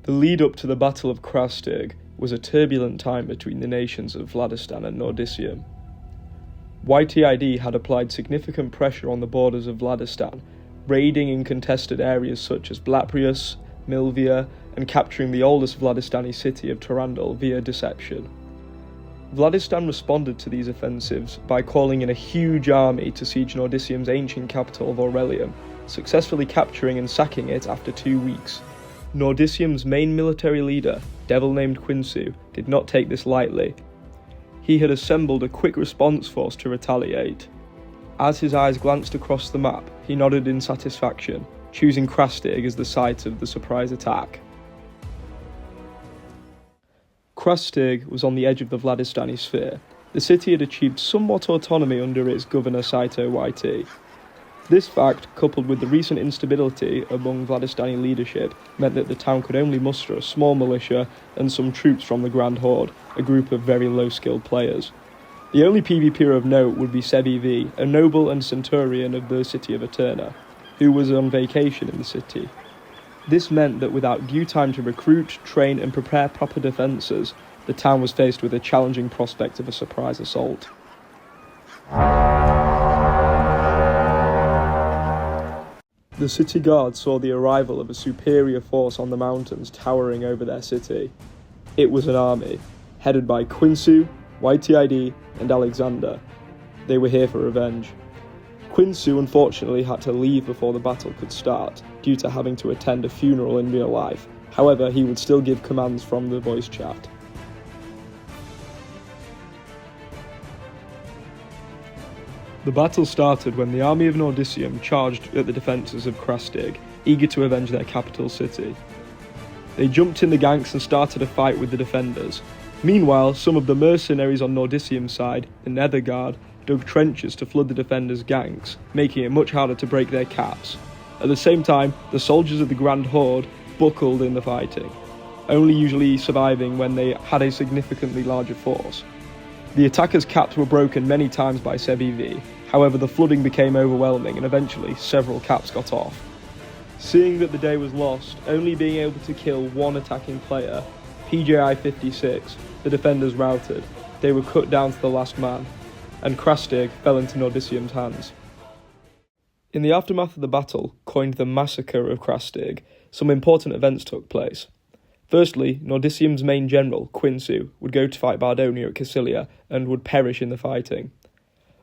The lead up to the Battle of Krastyrg was a turbulent time between the nations of Vladistan and Nordicium. YTID had applied significant pressure on the borders of Vladistan, raiding in contested areas such as Blaprius, Milvia, and capturing the oldest Vladistani city of Tarandal via deception. Vladistan responded to these offensives by calling in a huge army to siege Nordicium's ancient capital of Aurelium, successfully capturing and sacking it after 2 weeks. Nordicium's main military leader, devil named Quinsu, did not take this lightly. He had assembled a quick response force to retaliate. As his eyes glanced across the map, he nodded in satisfaction, choosing Krastyrg as the site of the surprise attack. Krastyrg was on the edge of the Vladistani sphere. The city had achieved somewhat autonomy under its governor Saito YT. This fact, coupled with the recent instability among Vladistani leadership, meant that the town could only muster a small militia and some troops from the Grand Horde, a group of very low-skilled players. The only PvPer of note would be Sebiv, a noble and centurion of the city of Eterna, who was on vacation in the city. This meant that without due time to recruit, train and prepare proper defences, the town was faced with a challenging prospect of a surprise assault. The city guards saw the arrival of a superior force on the mountains towering over their city. It was an army, headed by Quinsu, YTID and Alexander. They were here for revenge. Quinsu unfortunately had to leave before the battle could start, due to having to attend a funeral in real life. However, he would still give commands from the voice chat. The battle started when the army of Nordicium charged at the defences of Krastyrg, eager to avenge their capital city. They jumped in the ganks and started a fight with the defenders. Meanwhile, some of the mercenaries on Nordicium's side, the Nether Guard, dug trenches to flood the defenders' ganks, making it much harder to break their caps. At the same time, the soldiers of the Grand Horde buckled in the fighting, only usually surviving when they had a significantly larger force. The attackers' caps were broken many times by Sebiv, however the flooding became overwhelming and eventually several caps got off. Seeing that the day was lost, only being able to kill one attacking player, PJI 56, the defenders routed. They were cut down to the last man, and Krastyrg fell into Nordicium's hands. In the aftermath of the battle, coined the Massacre of Krastyrg, some important events took place. Firstly, Nordicium's main general, Quinsu, would go to fight Bardonia at Cassilia and would perish in the fighting.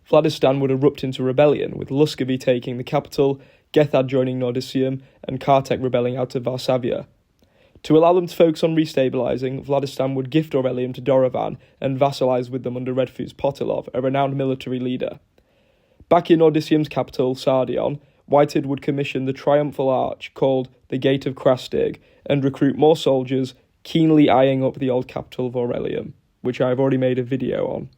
Vladistan would erupt into rebellion, with Luscovy taking the capital, Gethad joining Nordicium, and Kartek rebelling out of Varsavia. To allow them to focus on restabilising, Vladistan would gift Aurelium to Dorovan and vassalize with them under Redfuz Potilov, a renowned military leader. Back in Nordicium's capital, Sardion, Whitehead would commission the triumphal arch called the Gate of Krastyrg and recruit more soldiers, keenly eyeing up the old capital of Aurelium, which I've already made a video on.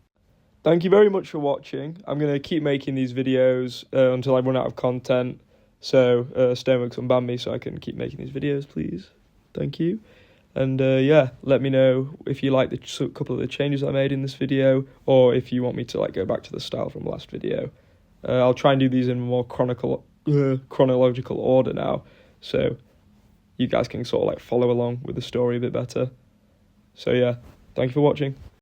Thank you very much for watching. I'm going to keep making these videos until I run out of content, so Stoneworks unban me so I can keep making these videos, please. Thank you. And yeah, let me know if you like the couple of the changes I made in this video, or if you want me to go back to the style from last video. I'll try and do these in more chronological order now, so you guys can sort of follow along with the story a bit better. So yeah, thank you for watching.